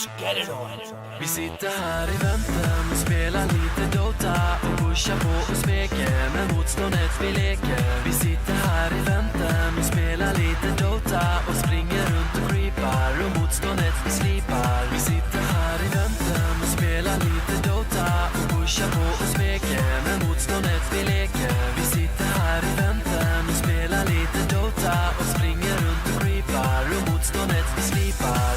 Vi sitter här i väntan och spelar lite Dota och pushar på och smeker med motståndet vi leker. Vi sitter här i väntan och spelar lite Dota och springer runt och creepar och motståndet vi slipar. Vi sitter här i väntan och spelar lite Dota och pushar på och smeker med motståndet vi leker. Vi sitter här i väntan och spelar lite Dota och springer runt och creepar och motståndet vi slipar.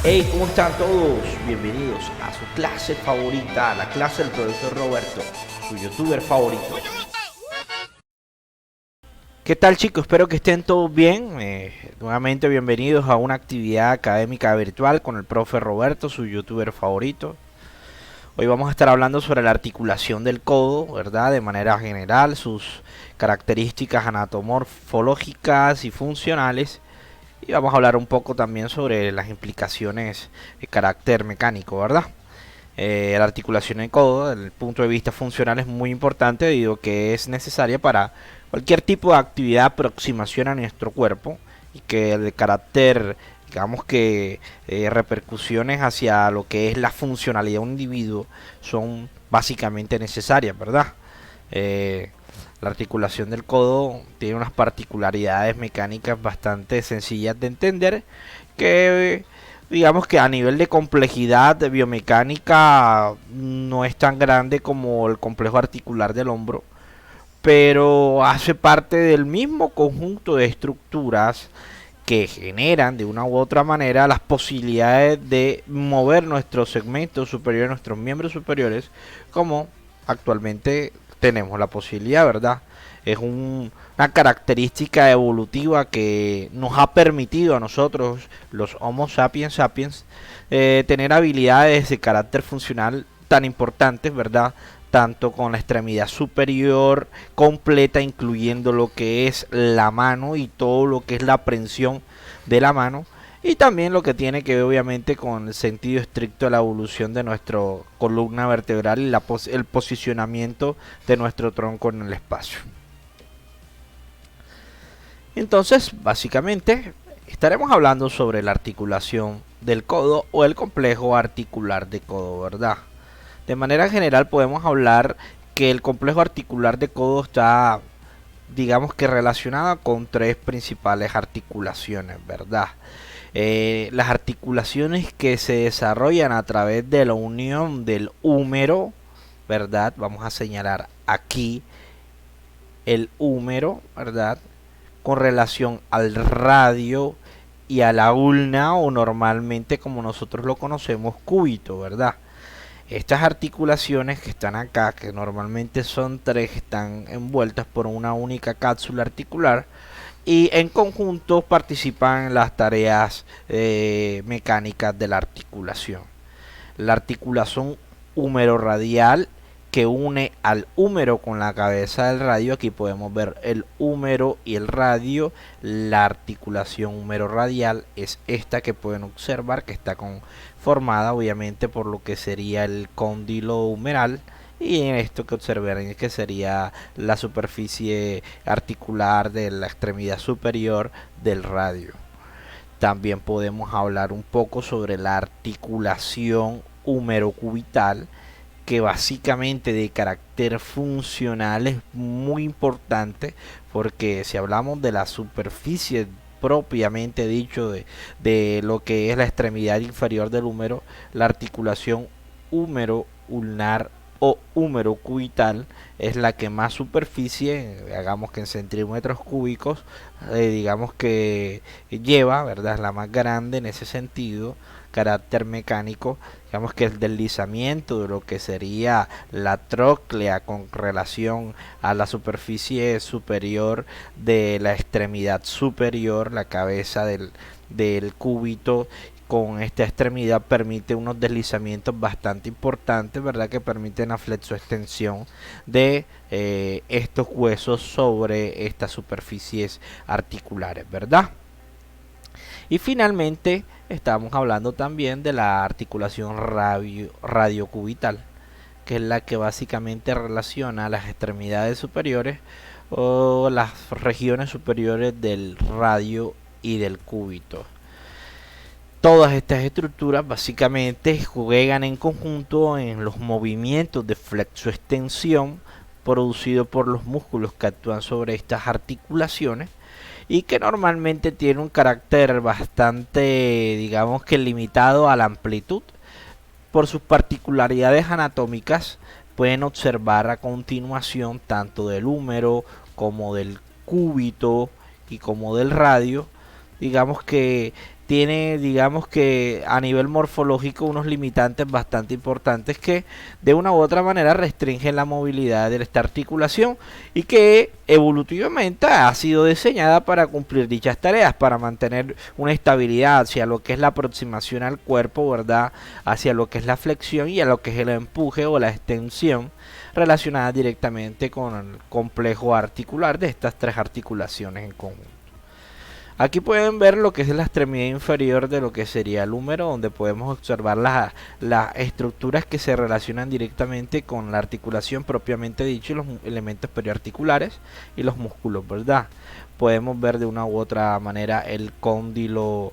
Hey, ¿cómo están todos? Bienvenidos a su clase favorita, la clase del profesor Roberto, su youtuber favorito. ¿Qué tal, chicos? Espero que estén todos bien. Nuevamente bienvenidos a una actividad académica virtual con el profe Roberto, su youtuber favorito. Hoy vamos a estar hablando sobre la articulación del codo, ¿verdad? De manera general, sus características anatomorfológicas y funcionales. Y vamos a hablar un poco también sobre las implicaciones de carácter mecánico, ¿verdad? La articulación del codo, desde el punto de vista funcional, es muy importante debido a que es necesaria para cualquier tipo de actividad, aproximación a nuestro cuerpo, y que el carácter, digamos que repercusiones hacia lo que es la funcionalidad de un individuo son básicamente necesarias, ¿verdad? La articulación del codo tiene unas particularidades mecánicas bastante sencillas de entender, que digamos que a nivel de complejidad de biomecánica no es tan grande como el complejo articular del hombro, pero hace parte del mismo conjunto de estructuras que generan de una u otra manera las posibilidades de mover nuestros segmentos superiores, nuestros miembros superiores, como actualmente tenemos la posibilidad, ¿verdad? Es una característica evolutiva que nos ha permitido a nosotros, los Homo sapiens sapiens, tener habilidades de carácter funcional tan importantes, ¿verdad? Tanto con la extremidad superior completa, incluyendo lo que es la mano y todo lo que es la prensión de la mano, y también lo que tiene que ver obviamente con el sentido estricto de la evolución de nuestra columna vertebral y el posicionamiento de nuestro tronco en el espacio. Entonces, básicamente, estaremos hablando sobre la articulación del codo o el complejo articular de codo, ¿verdad? De manera general podemos hablar que el complejo articular de codo está, digamos que relacionado con tres principales articulaciones, ¿verdad? Las articulaciones que se desarrollan a través de la unión del húmero, ¿verdad? Vamos a señalar aquí el húmero, ¿verdad? Con relación al radio y a la ulna, o normalmente como nosotros lo conocemos, cúbito, ¿verdad? Estas articulaciones que están acá, que normalmente son tres, están envueltas por una única cápsula articular y en conjunto participan en las tareas mecánicas de la articulación. La articulación húmero-radial, que une al húmero con la cabeza del radio. Aquí podemos ver el húmero y el radio. La articulación húmero-radial es esta que pueden observar, que está formada obviamente por lo que sería el cóndilo humeral, y en esto que observarán que sería la superficie articular de la extremidad superior del radio. También podemos hablar un poco sobre la articulación húmero-cubital, que básicamente de carácter funcional es muy importante, porque si hablamos de la superficie propiamente dicho de lo que es la extremidad inferior del húmero, la articulación húmero-ulnar o húmero cubital es la que más superficie, hagamos que en centímetros cúbicos, digamos que lleva, ¿verdad? Es la más grande en ese sentido, carácter mecánico. Digamos que el deslizamiento de lo que sería la tróclea con relación a la superficie superior de la extremidad superior, la cabeza del cúbito, con esta extremidad permite unos deslizamientos bastante importantes, ¿verdad? Que permiten la flexoextensión de estos huesos sobre estas superficies articulares, ¿verdad? Y finalmente estamos hablando también de la articulación radiocubital, que es la que básicamente relaciona las extremidades superiores o las regiones superiores del radio y del cúbito. Todas estas estructuras básicamente juegan en conjunto en los movimientos de flexoextensión producidos por los músculos que actúan sobre estas articulaciones y que normalmente tiene un carácter bastante, digamos que limitado a la amplitud. Por sus particularidades anatómicas pueden observar a continuación tanto del húmero como del cúbito y como del radio. Digamos que tiene, digamos que a nivel morfológico unos limitantes bastante importantes que de una u otra manera restringen la movilidad de esta articulación y que evolutivamente ha sido diseñada para cumplir dichas tareas, para mantener una estabilidad hacia lo que es la aproximación al cuerpo, ¿verdad? Hacia lo que es la flexión y a lo que es el empuje o la extensión relacionada directamente con el complejo articular de estas tres articulaciones en conjunto. Aquí pueden ver lo que es la extremidad inferior de lo que sería el húmero, donde podemos observar las estructuras que se relacionan directamente con la articulación propiamente dicho y los elementos periarticulares y los músculos, ¿verdad? Podemos ver de una u otra manera el cóndilo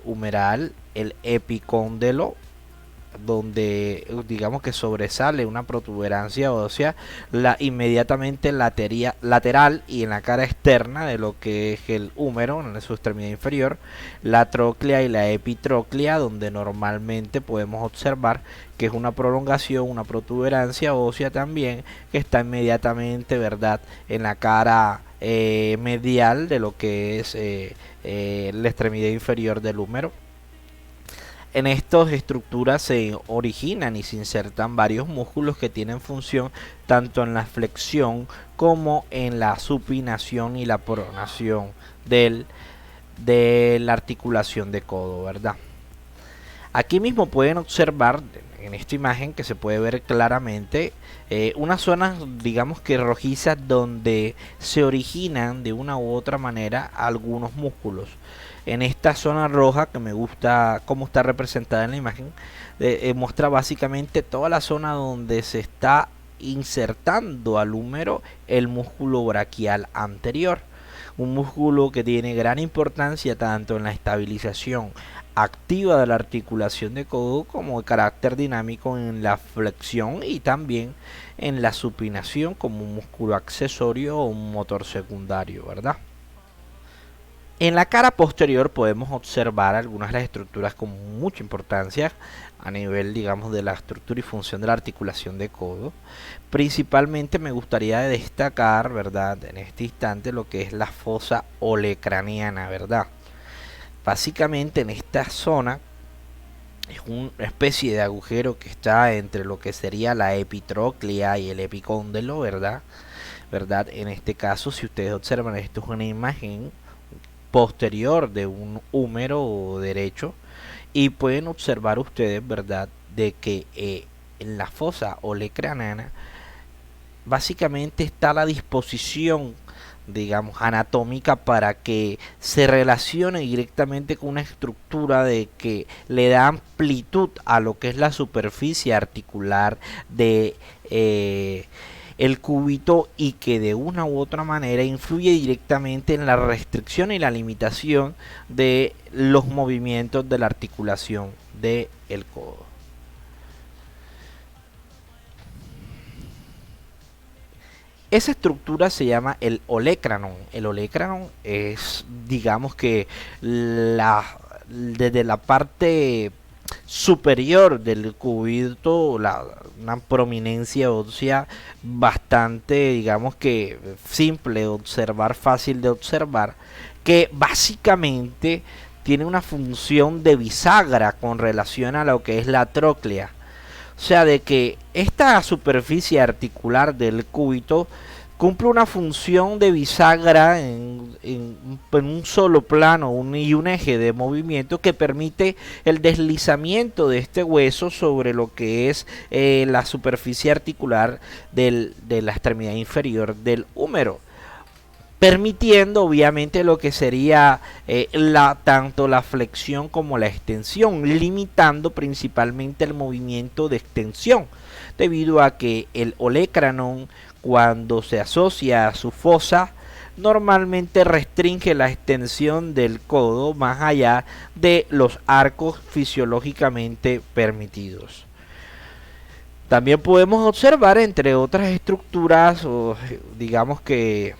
humeral, el epicóndilo, donde digamos que sobresale una protuberancia ósea inmediatamente lateral y en la cara externa de lo que es el húmero en su extremidad inferior, la tróclea y la epitróclea, donde normalmente podemos observar que es una prolongación, una protuberancia ósea también que está inmediatamente, ¿verdad?, en la cara medial de lo que es la extremidad inferior del húmero. En estas estructuras se originan y se insertan varios músculos que tienen función tanto en la flexión como en la supinación y la pronación de la articulación de codo, ¿verdad? Aquí mismo pueden observar en esta imagen que se puede ver claramente unas zonas, digamos que rojizas, donde se originan de una u otra manera algunos músculos. En esta zona roja, que me gusta cómo está representada en la imagen, muestra básicamente toda la zona donde se está insertando al húmero el músculo braquial anterior, un músculo que tiene gran importancia tanto en la estabilización activa de la articulación de codo como de carácter dinámico en la flexión y también en la supinación como un músculo accesorio o un motor secundario, ¿verdad? En la cara posterior podemos observar algunas de las estructuras con mucha importancia a nivel, digamos, de la estructura y función de la articulación de codo. Principalmente me gustaría destacar, ¿verdad?, en este instante lo que es la fosa olecraniana, ¿verdad? Básicamente en esta zona es una especie de agujero que está entre lo que sería la epitróclea y el epicóndilo, ¿verdad? En este caso, si ustedes observan, esto es una imagen posterior de un húmero derecho y pueden observar ustedes, ¿verdad?, de que en la fosa olecraniana básicamente está la disposición, digamos, anatómica para que se relacione directamente con una estructura de que le da amplitud a lo que es la superficie articular de el cúbito y que de una u otra manera influye directamente en la restricción y la limitación de los movimientos de la articulación del codo. Esa estructura se llama el olecranon. El olecranon es, digamos que desde la parte superior del cúbito, una prominencia ósea bastante, digamos que simple de observar, fácil de observar, que básicamente tiene una función de bisagra con relación a lo que es la tróclea. O sea, de que esta superficie articular del cúbito cumple una función de bisagra en un solo plano y un eje de movimiento que permite el deslizamiento de este hueso sobre lo que es la superficie articular de la extremidad inferior del húmero, permitiendo obviamente lo que sería tanto la flexión como la extensión, limitando principalmente el movimiento de extensión, debido a que el olecranon, cuando se asocia a su fosa, normalmente restringe la extensión del codo más allá de los arcos fisiológicamente permitidos. También podemos observar, entre otras estructuras o digamos que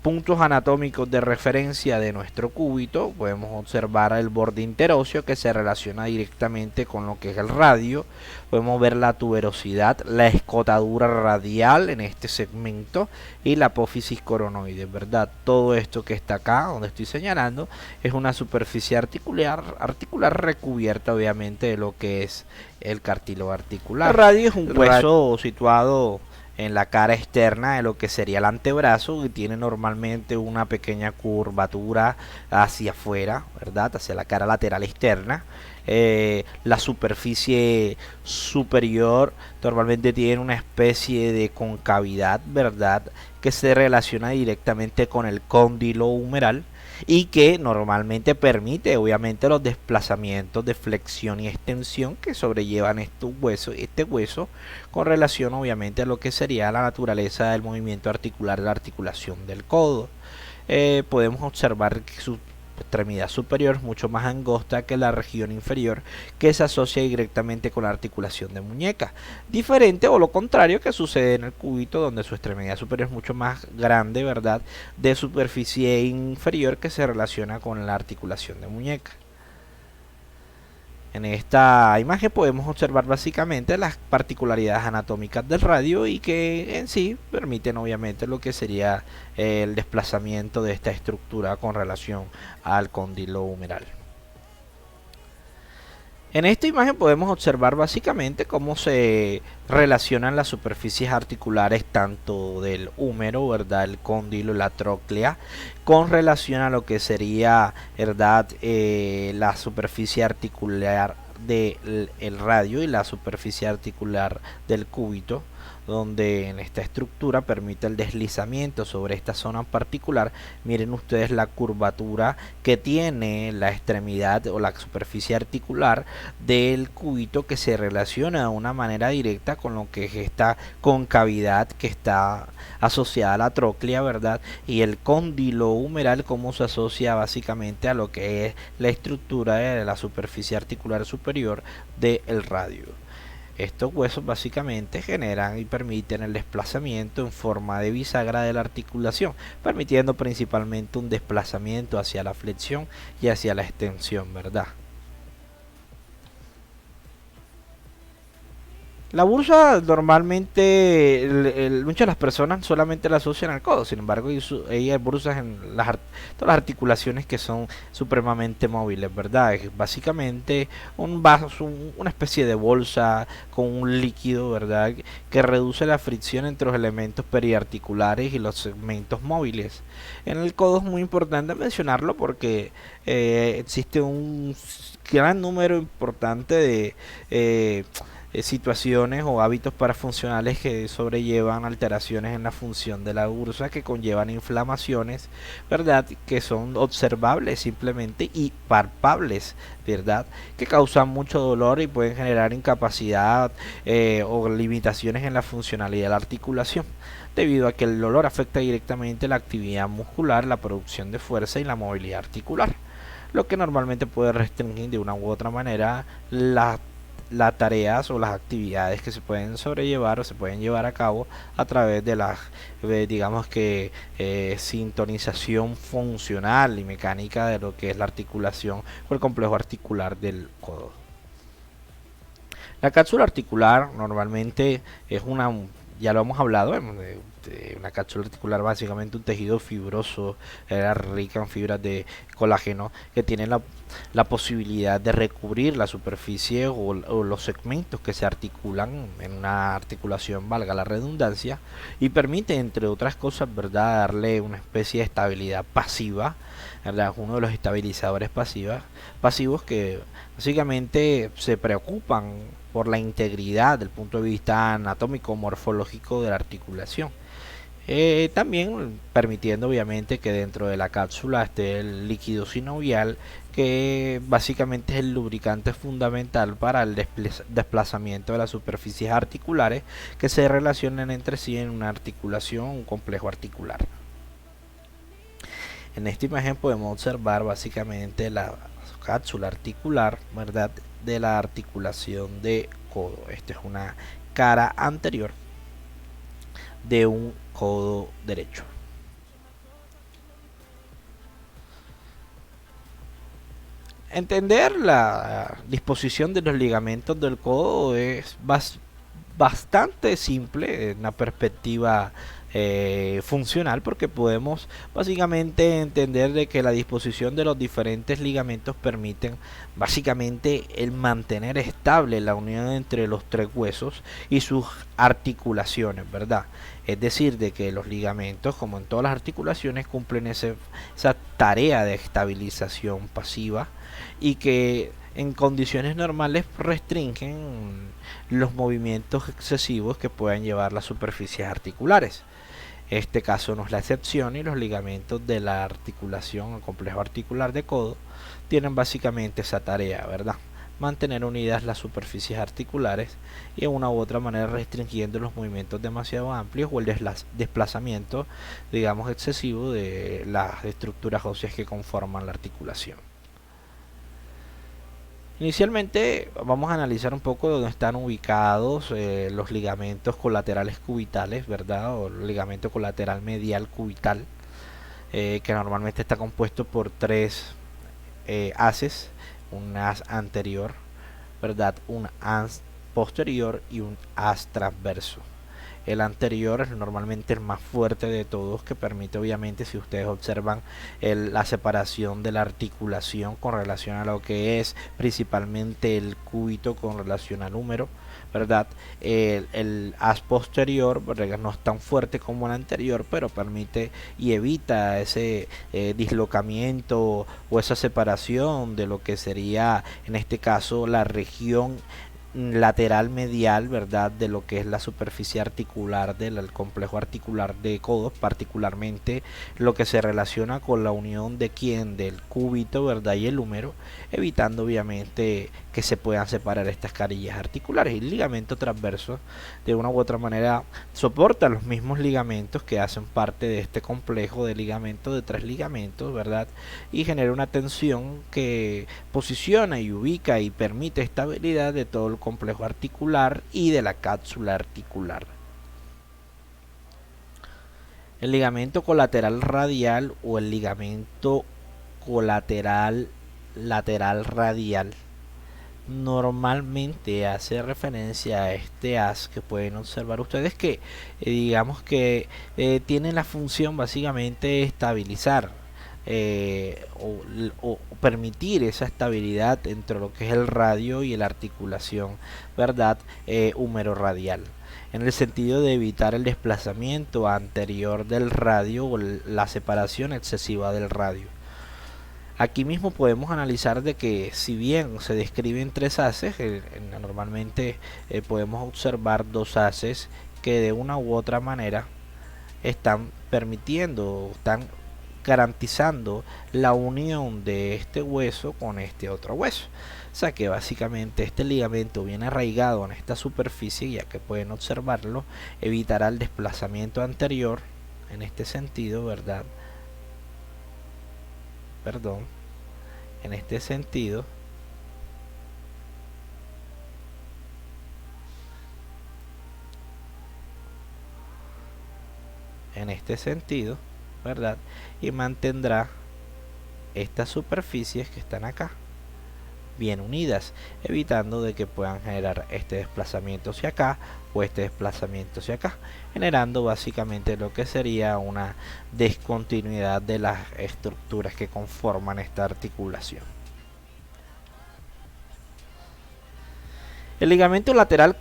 puntos anatómicos de referencia de nuestro cúbito, podemos observar el borde interóseo que se relaciona directamente con lo que es el radio. Podemos ver la tuberosidad, la escotadura radial en este segmento y la apófisis coronoide, ¿verdad? Todo esto que está acá, donde estoy señalando, es una superficie articular recubierta obviamente de lo que es el cartílago articular. El radio es un hueso situado en la cara externa de lo que sería el antebrazo, y tiene normalmente una pequeña curvatura hacia afuera, ¿verdad? Hacia la cara lateral externa. La superficie superior normalmente tiene una especie de concavidad, ¿verdad?, que se relaciona directamente con el cóndilo humeral y que normalmente permite obviamente los desplazamientos de flexión y extensión que sobrellevan este hueso con relación obviamente a lo que sería la naturaleza del movimiento articular de la articulación del codo. Podemos observar que su extremidad superior es mucho más angosta que la región inferior, que se asocia directamente con la articulación de muñeca, diferente o lo contrario que sucede en el cúbito, donde su extremidad superior es mucho más grande, ¿verdad?, de superficie inferior, que se relaciona con la articulación de muñeca. En esta imagen podemos observar básicamente las particularidades anatómicas del radio y que en sí permiten obviamente lo que sería el desplazamiento de esta estructura con relación al cóndilo humeral. En esta imagen podemos observar básicamente cómo se relacionan las superficies articulares tanto del húmero, ¿verdad?, el cóndilo y la tróclea, con relación a lo que sería, ¿verdad?, la superficie articular del radio y la superficie articular del cúbito, donde en esta estructura permite el deslizamiento sobre esta zona particular. Miren ustedes la curvatura que tiene la extremidad o la superficie articular del cúbito, que se relaciona de una manera directa con lo que es esta concavidad que está asociada a la tróclea, ¿verdad?, y el cóndilo humeral, como se asocia básicamente a lo que es la estructura de la superficie articular superior del radio. Estos huesos básicamente generan y permiten el desplazamiento en forma de bisagra de la articulación, permitiendo principalmente un desplazamiento hacia la flexión y hacia la extensión, ¿verdad? La bursa normalmente, muchas de las personas solamente la asocian al codo, sin embargo hay bursas en todas las articulaciones que son supremamente móviles, ¿verdad? Es básicamente un vaso, una especie de bolsa con un líquido, ¿verdad?, que reduce la fricción entre los elementos periarticulares y los segmentos móviles. En el codo es muy importante mencionarlo porque existe un gran número importante de situaciones o hábitos parafuncionales que sobrellevan alteraciones en la función de la bursa, que conllevan inflamaciones, ¿verdad?, que son observables simplemente y palpables, ¿verdad?, que causan mucho dolor y pueden generar incapacidad o limitaciones en la funcionalidad de la articulación, debido a que el dolor afecta directamente la actividad muscular, la producción de fuerza y la movilidad articular, lo que normalmente puede restringir de una u otra manera las tareas o las actividades que se pueden sobrellevar o se pueden llevar a cabo a través de la digamos que sintonización funcional y mecánica de lo que es la articulación o el complejo articular del codo. La cápsula articular normalmente es ya lo hemos hablado, una cápsula articular básicamente un tejido fibroso, rica en fibras de colágeno, que tiene la posibilidad de recubrir la superficie o los segmentos que se articulan en una articulación, valga la redundancia, y permite, entre otras cosas, ¿verdad?, darle una especie de estabilidad pasiva, ¿verdad?, uno de los estabilizadores pasivos que básicamente se preocupan por la integridad del punto de vista anatómico morfológico de la articulación. También permitiendo obviamente que dentro de la cápsula esté el líquido sinovial, que básicamente es el lubricante fundamental para el desplazamiento de las superficies articulares que se relacionan entre sí en una articulación, un complejo articular. En esta imagen podemos observar básicamente la cápsula articular, ¿verdad?, de la articulación de codo. Esta es una cara anterior de un codo derecho. Entender la disposición de los ligamentos del codo es bastante simple en la perspectiva funcional, porque podemos básicamente entender de que la disposición de los diferentes ligamentos permiten básicamente el mantener estable la unión entre los tres huesos y sus articulaciones, ¿verdad? Es decir, de que los ligamentos, como en todas las articulaciones, cumplen esa tarea de estabilización pasiva y que en condiciones normales restringen los movimientos excesivos que puedan llevar las superficies articulares. Este caso no es la excepción, y los ligamentos de la articulación o complejo articular de codo tienen básicamente esa tarea, ¿verdad? Mantener unidas las superficies articulares y de una u otra manera restringiendo los movimientos demasiado amplios o el desplazamiento, digamos, excesivo de las estructuras óseas que conforman la articulación. Inicialmente vamos a analizar un poco dónde están ubicados los ligamentos colaterales cubitales, ¿verdad? O el ligamento colateral medial cubital, que normalmente está compuesto por tres haces: un haz anterior, ¿verdad?, un haz posterior y un haz transverso. El anterior es normalmente el más fuerte de todos, que permite, obviamente, si ustedes observan la separación de la articulación con relación a lo que es principalmente el cúbito con relación al húmero, ¿verdad? El haz posterior, ¿verdad?, no es tan fuerte como el anterior, pero permite y evita ese dislocamiento o esa separación de lo que sería, en este caso, la región lateral medial, ¿verdad?, de lo que es la superficie articular del complejo articular de codos, particularmente lo que se relaciona con la unión del cúbito, ¿verdad?, y el húmero, evitando obviamente que se puedan separar estas carillas articulares. Y el ligamento transverso, de una u otra manera, soporta los mismos ligamentos que hacen parte de este complejo de ligamentos, de tres ligamentos, ¿verdad?, y genera una tensión que posiciona y ubica y permite estabilidad de todo el complejo articular y de la cápsula articular. El ligamento colateral radial o el ligamento colateral lateral radial normalmente hace referencia a este haz que pueden observar ustedes, que digamos que tiene la función básicamente de estabilizar o permitir esa estabilidad entre lo que es el radio y la articulación, ¿verdad?, húmero radial, en el sentido de evitar el desplazamiento anterior del radio o la separación excesiva del radio. Aquí mismo podemos analizar de que, si bien se describen tres haces, normalmente podemos observar dos haces que de una u otra manera están permitiendo, están garantizando la unión de este hueso con este otro hueso. O sea que básicamente este ligamento viene arraigado en esta superficie, ya que pueden observarlo, evitará el desplazamiento anterior en este sentido, ¿verdad? Perdón, en este sentido, ¿verdad? Y mantendrá estas superficies que están acá bien unidas, evitando de que puedan generar este desplazamiento hacia acá o este desplazamiento hacia acá, generando básicamente lo que sería una descontinuidad de las estructuras que conforman esta articulación. El ligamento lateral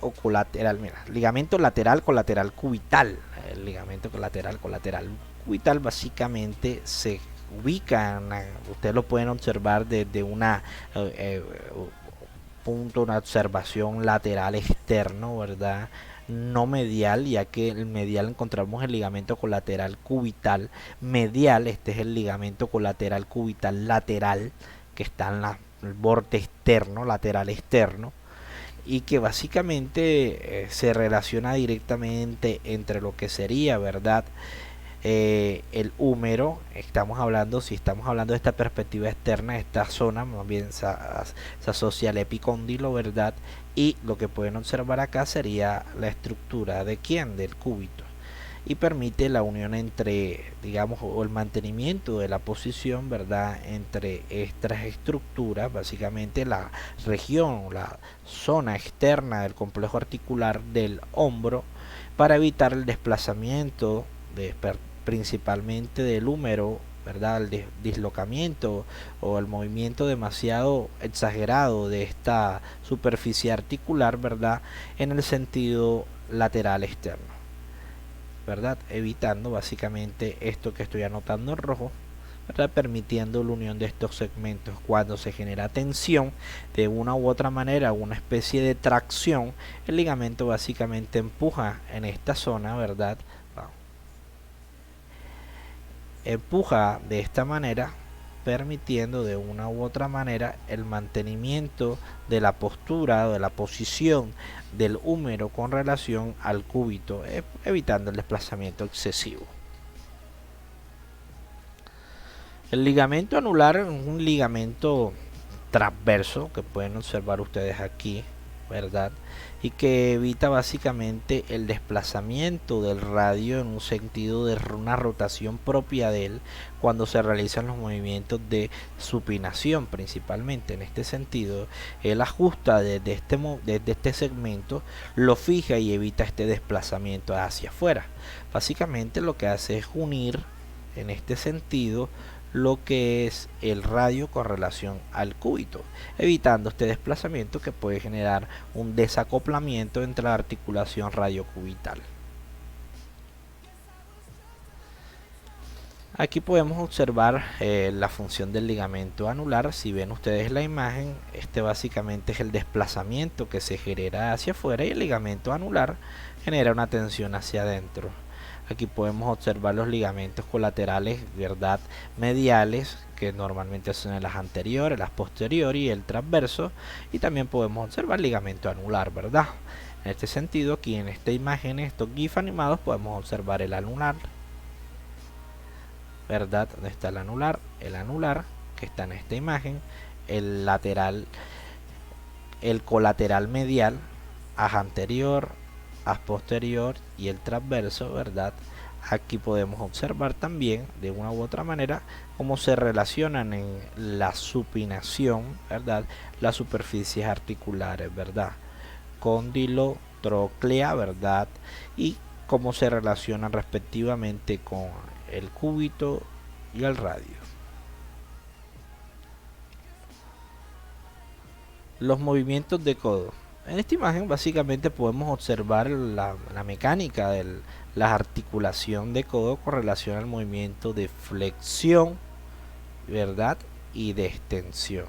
o colateral, mira, ligamento lateral colateral cubital. El ligamento lateral colateral cubital básicamente se ubica ustedes lo pueden observar desde una una observación lateral externo, ¿verdad?, no medial, ya que el medial encontramos el ligamento colateral cubital medial. Este es el ligamento colateral cubital lateral, que está en el borde externo, lateral externo, y que básicamente se relaciona directamente entre lo que sería, ¿verdad?, el húmero. Si estamos hablando de esta perspectiva externa, esta zona más bien se asocia al epicóndilo, ¿verdad? Y lo que pueden observar acá sería la estructura de quién, del cúbito, y permite la unión entre, digamos, o el mantenimiento de la posición, ¿verdad?, entre estas estructuras, básicamente la región, la zona externa del complejo articular del hombro, para evitar el desplazamiento principalmente del húmero, ¿verdad?, el dislocamiento o el movimiento demasiado exagerado de esta superficie articular, ¿verdad?, en el sentido lateral externo, ¿verdad?, evitando básicamente esto que estoy anotando en rojo, ¿verdad?, permitiendo la unión de estos segmentos. Cuando se genera tensión de una u otra manera, una especie de tracción, el ligamento básicamente empuja en esta zona, ¿verdad?, empuja de esta manera, permitiendo de una u otra manera el mantenimiento de la postura o de la posición del húmero con relación al cúbito, evitando el desplazamiento excesivo. El ligamento anular es un ligamento transverso que pueden observar ustedes aquí, ¿verdad?, y que evita básicamente el desplazamiento del radio en un sentido de una rotación propia de él cuando se realizan los movimientos de supinación. Principalmente en este sentido, él ajusta desde este segmento, lo fija y evita este desplazamiento hacia afuera. Básicamente lo que hace es unir en este sentido lo que es el radio con relación al cúbito, evitando este desplazamiento que puede generar un desacoplamiento entre la articulación radiocubital. Aquí podemos observar la función del ligamento anular. Si ven ustedes la imagen, este básicamente es el desplazamiento que se genera hacia afuera y el ligamento anular genera una tensión hacia adentro. Aquí podemos observar los ligamentos colaterales, ¿verdad?, mediales, que normalmente son las anteriores, las posteriores y el transverso, y también podemos observar el ligamento anular, ¿verdad? En este sentido, aquí en esta imagen, estos GIF animados, podemos observar el anular, ¿verdad? ¿Dónde está el anular? El anular, que está en esta imagen, el lateral, el colateral medial, haz anterior, haz posterior y el transverso, ¿verdad? Aquí podemos observar también de una u otra manera cómo se relacionan en la supinación, ¿verdad?, las superficies articulares, ¿verdad?, cóndilo, tróclea, ¿verdad?, y cómo se relacionan respectivamente con el cúbito y el radio. Los movimientos de codo. En esta imagen básicamente podemos observar la mecánica de la articulación de codo con relación al movimiento de flexión, ¿verdad?, y de extensión.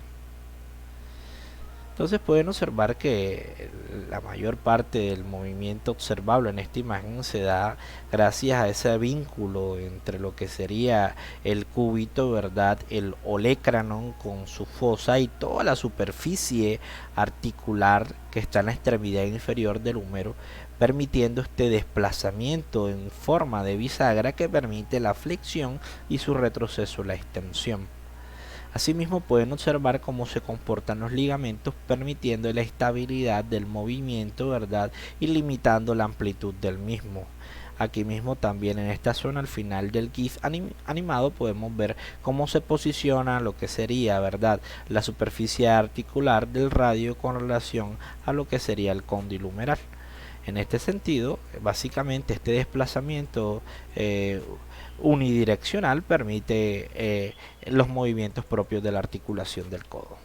Entonces pueden observar que la mayor parte del movimiento observable en esta imagen se da gracias a ese vínculo entre lo que sería el cúbito, ¿verdad?, el olecranon con su fosa y toda la superficie articular que está en la extremidad inferior del húmero, permitiendo este desplazamiento en forma de bisagra que permite la flexión y su retroceso, la extensión. Asimismo pueden observar cómo se comportan los ligamentos, permitiendo la estabilidad del movimiento, ¿verdad?, y limitando la amplitud del mismo. Aquí mismo también en esta zona, al final del GIF animado, podemos ver cómo se posiciona lo que sería, ¿verdad?, la superficie articular del radio con relación a lo que sería el cóndilo humeral. En este sentido, básicamente este desplazamiento unidireccional permite los movimientos propios de la articulación del codo.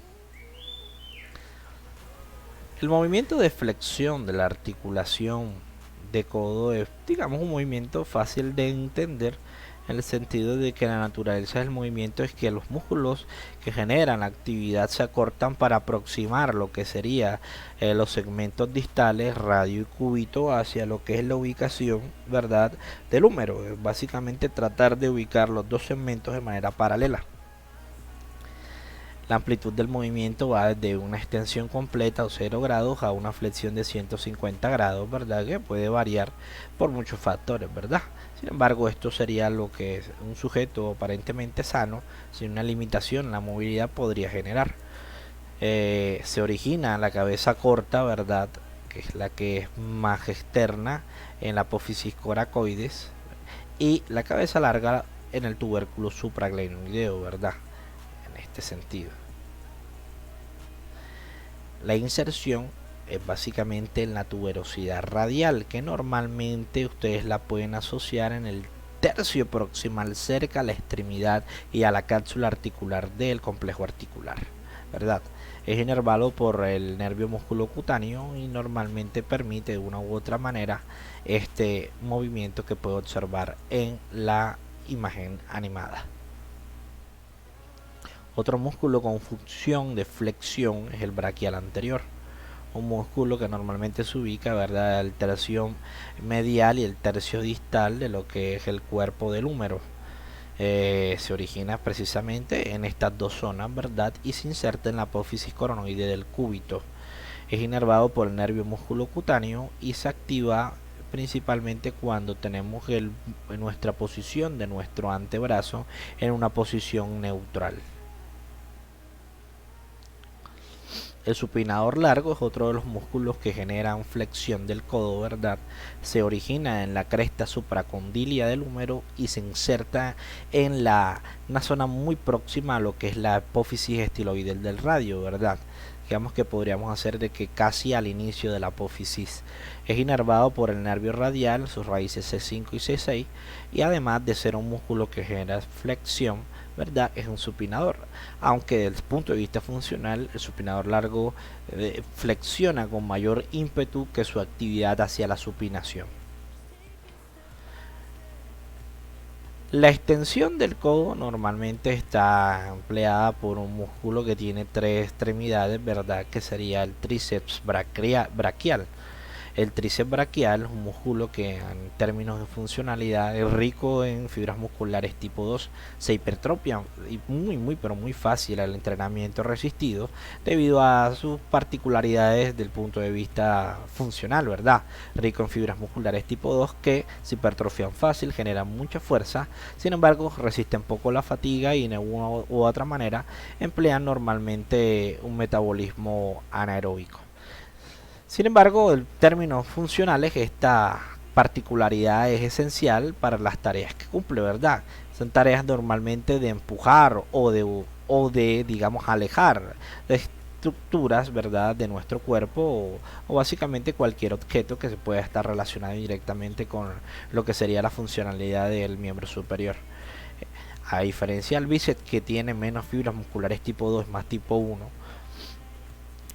El movimiento de flexión de la articulación de codo es, digamos, un movimiento fácil de entender, en el sentido de que la naturaleza del movimiento es que los músculos que generan la actividad se acortan para aproximar lo que sería los segmentos distales, radio y cúbito, hacia lo que es la ubicación, ¿verdad?, del húmero. Es básicamente tratar de ubicar los dos segmentos de manera paralela. La amplitud del movimiento va desde una extensión completa o 0 grados a una flexión de 150 grados, ¿verdad?, que puede variar por muchos factores, ¿verdad? Sin embargo, esto sería lo que un sujeto aparentemente sano, sin una limitación en la movilidad, podría generar. Se origina la cabeza corta, ¿verdad? Que es la que es más externa en la apófisis coracoides, y la cabeza larga en el tubérculo supraglenoideo, ¿verdad? En este sentido. La inserción es básicamente en la tuberosidad radial, que normalmente ustedes la pueden asociar en el tercio proximal cerca a la extremidad y a la cápsula articular del complejo articular, ¿verdad? Es inervado por el nervio musculocutáneo y normalmente permite de una u otra manera este movimiento que puede observar en la imagen animada. Otro músculo con función de flexión es el braquial anterior, un músculo que normalmente se ubica, ¿verdad?, el tercio medial y el tercio distal de lo que es el cuerpo del húmero. Se origina precisamente en estas dos zonas, ¿verdad?, y se inserta en la apófisis coronoide del cúbito. Es inervado por el nervio musculocutáneo y se activa principalmente cuando tenemos nuestra posición de nuestro antebrazo en una posición neutral. El supinador largo es otro de los músculos que generan flexión del codo, ¿verdad? Se origina en la cresta supracondilia del húmero y se inserta en una zona muy próxima a lo que es la apófisis estiloidal del radio, ¿verdad? Digamos que podríamos hacer de que casi al inicio de la apófisis. Es inervado por el nervio radial, sus raíces C5 y C6, y además de ser un músculo que genera flexión, ¿verdad?, es un supinador, aunque desde el punto de vista funcional el supinador largo flexiona con mayor ímpetu que su actividad hacia la supinación. La extensión del codo normalmente está empleada por un músculo que tiene tres extremidades, ¿verdad?, que sería el tríceps braquial. El tríceps braquial es un músculo que en términos de funcionalidad es rico en fibras musculares tipo 2, se hipertrofia y pero muy fácil al entrenamiento resistido debido a sus particularidades del punto de vista funcional, ¿verdad? Rico en fibras musculares tipo 2 que se hipertrofian fácil, generan mucha fuerza, sin embargo resisten poco la fatiga y de una u otra manera emplean normalmente un metabolismo anaeróbico. Sin embargo, en términos funcionales, esta particularidad es esencial para las tareas que cumple, ¿verdad? Son tareas normalmente de empujar o de digamos, alejar de estructuras, ¿verdad?, de nuestro cuerpo o básicamente cualquier objeto que se pueda estar relacionado directamente con lo que sería la funcionalidad del miembro superior. A diferencia del bíceps, que tiene menos fibras musculares tipo 2, más tipo 1,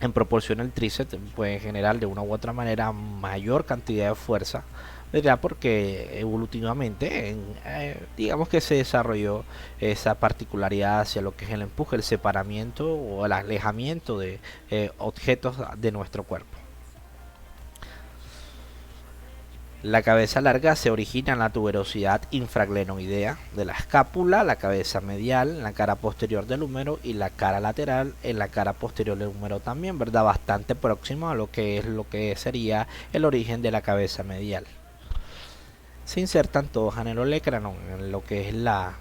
en proporción el tríceps puede generar de una u otra manera mayor cantidad de fuerza, ¿verdad?, porque evolutivamente digamos que se desarrolló esa particularidad hacia lo que es el empuje, el separamiento o el alejamiento de objetos de nuestro cuerpo. La cabeza larga se origina en la tuberosidad infraglenoidea de la escápula, la cabeza medial en la cara posterior del húmero y la cara lateral en la cara posterior del húmero también, ¿verdad?, bastante próximo a lo que sería el origen de la cabeza medial. Se insertan todos en el olecranon, en lo que es la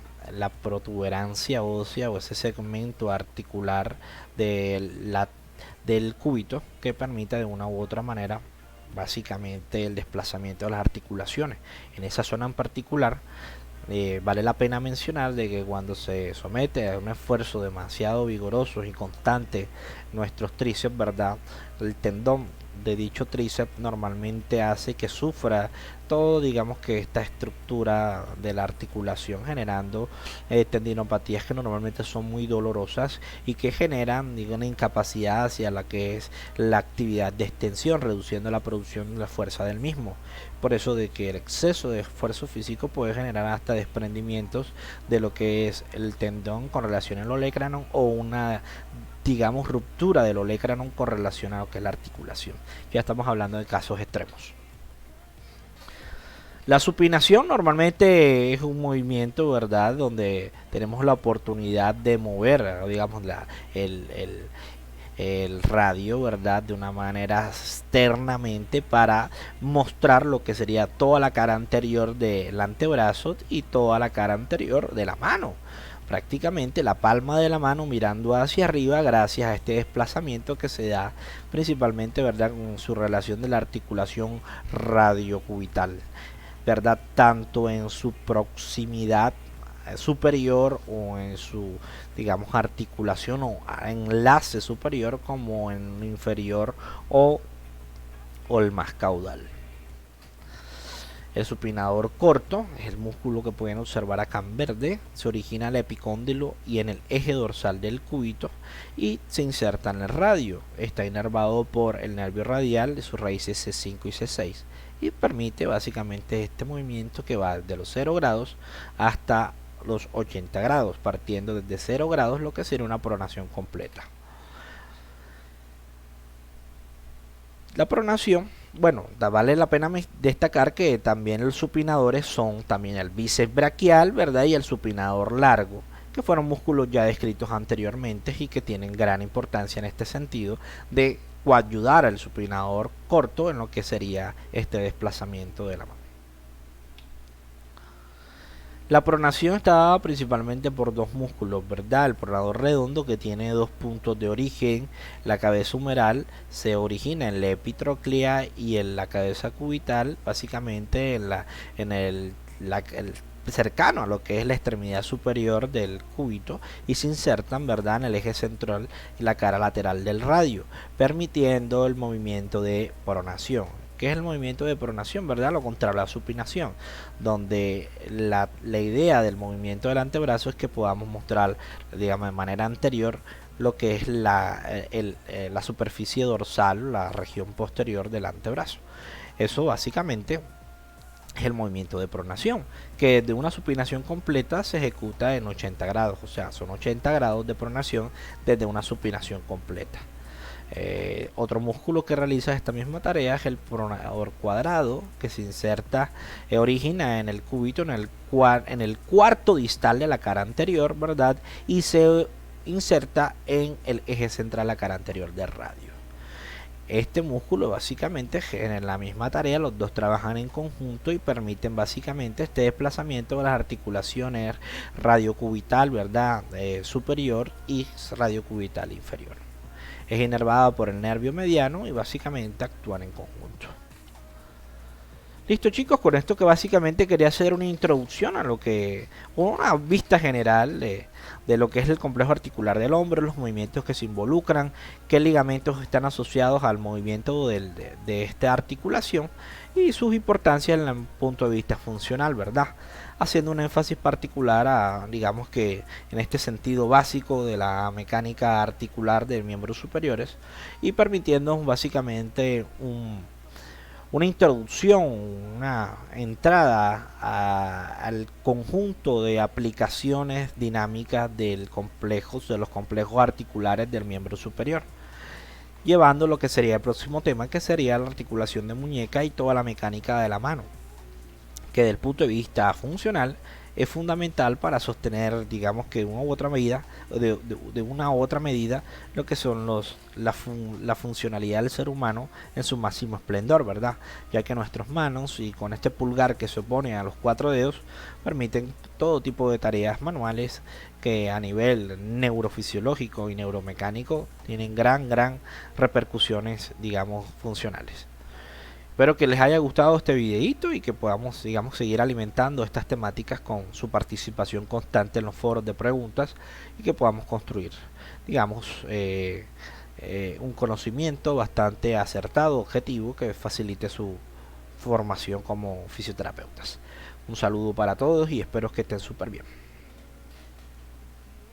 protuberancia ósea o ese segmento articular del cúbito que permite de una u otra manera básicamente el desplazamiento de las articulaciones. En esa zona en particular vale la pena mencionar de que cuando se somete a un esfuerzo demasiado vigoroso y constante nuestros tríceps, ¿verdad?, el tendón de dicho tríceps normalmente hace que sufra todo, digamos, que esta estructura de la articulación, generando tendinopatías que normalmente son muy dolorosas y que generan, digo, una incapacidad hacia la que es la actividad de extensión, reduciendo la producción de la fuerza del mismo. Por eso de que el exceso de esfuerzo físico puede generar hasta desprendimientos de lo que es el tendón con relación al olecranon o una, digamos, ruptura del olecranon con relación a lo que es la articulación. Ya estamos hablando de casos extremos. La supinación normalmente es un movimiento, ¿verdad?, donde tenemos la oportunidad de mover, digamos, el radio, ¿verdad? De una manera externamente para mostrar lo que sería toda la cara anterior del antebrazo y toda la cara anterior de la mano. Prácticamente la palma de la mano mirando hacia arriba gracias a este desplazamiento que se da principalmente, ¿verdad? Con su relación de la articulación radiocubital, ¿verdad? Tanto en su proximidad superior o en su, digamos, articulación o enlace superior como en inferior o el más caudal. El supinador corto es el músculo que pueden observar acá en verde. Se origina en el epicóndilo y en el eje dorsal del cúbito y se inserta en el radio. Está inervado por el nervio radial de sus raíces C5 y C6 y permite básicamente este movimiento que va desde los 0 grados hasta los 80 grados, partiendo desde 0 grados, lo que sería una pronación completa. La pronación, bueno, vale la pena destacar que también los supinadores son también el bíceps braquial, ¿verdad? Y el supinador largo, que fueron músculos ya descritos anteriormente y que tienen gran importancia en este sentido de ayudar al supinador corto en lo que sería este desplazamiento de la mano. La pronación está dada principalmente por dos músculos, ¿verdad? El pronador redondo, que tiene dos puntos de origen. La cabeza humeral se origina en la epitróclea y en la cabeza cubital, básicamente en el cercano a lo que es la extremidad superior del cúbito, y se insertan, ¿verdad?, en el eje central y la cara lateral del radio, permitiendo el movimiento de pronación. ¿Qué es el movimiento de pronación, verdad? Lo contrario a la supinación, donde la idea del movimiento del antebrazo es que podamos mostrar, digamos, de manera anterior lo que es la superficie dorsal, la región posterior del antebrazo. Eso básicamente es el movimiento de pronación, que de una supinación completa se ejecuta en 80 grados, o sea, son 80 grados de pronación desde una supinación completa. Otro músculo que realiza esta misma tarea es el pronador cuadrado, que se inserta, origina en el cúbito, en el cuarto distal de la cara anterior, ¿verdad? Y se inserta en el eje central de la cara anterior del radio. Este músculo básicamente en la misma tarea, los dos trabajan en conjunto y permiten básicamente este desplazamiento de las articulaciones radiocubital, ¿verdad? Superior y radiocubital inferior. Es inervada por el nervio mediano y básicamente actúan en conjunto. Listo, chicos, con esto que básicamente quería hacer una introducción a lo que, una vista general de lo que es el complejo articular del hombro, los movimientos que se involucran, qué ligamentos están asociados al movimiento de esta articulación y sus importancias en el punto de vista funcional, ¿verdad? Haciendo un énfasis particular a, digamos que en este sentido básico de la mecánica articular de miembros superiores y permitiendo básicamente una introducción, una entrada al conjunto de aplicaciones dinámicas de los complejos articulares del miembro superior, llevando lo que sería el próximo tema, que sería la articulación de muñeca y toda la mecánica de la mano, que desde el punto de vista funcional es fundamental para sostener, digamos que una u otra medida, de una u otra medida, lo que son la funcionalidad del ser humano en su máximo esplendor, ¿verdad? Ya que nuestras manos, y con este pulgar que se opone a los 4 dedos, permiten todo tipo de tareas manuales que a nivel neurofisiológico y neuromecánico tienen gran repercusiones, digamos, funcionales. Espero que les haya gustado este videito y que podamos, digamos, seguir alimentando estas temáticas con su participación constante en los foros de preguntas y que podamos construir, digamos, un conocimiento bastante acertado, objetivo, que facilite su formación como fisioterapeutas. Un saludo para todos y espero que estén súper bien.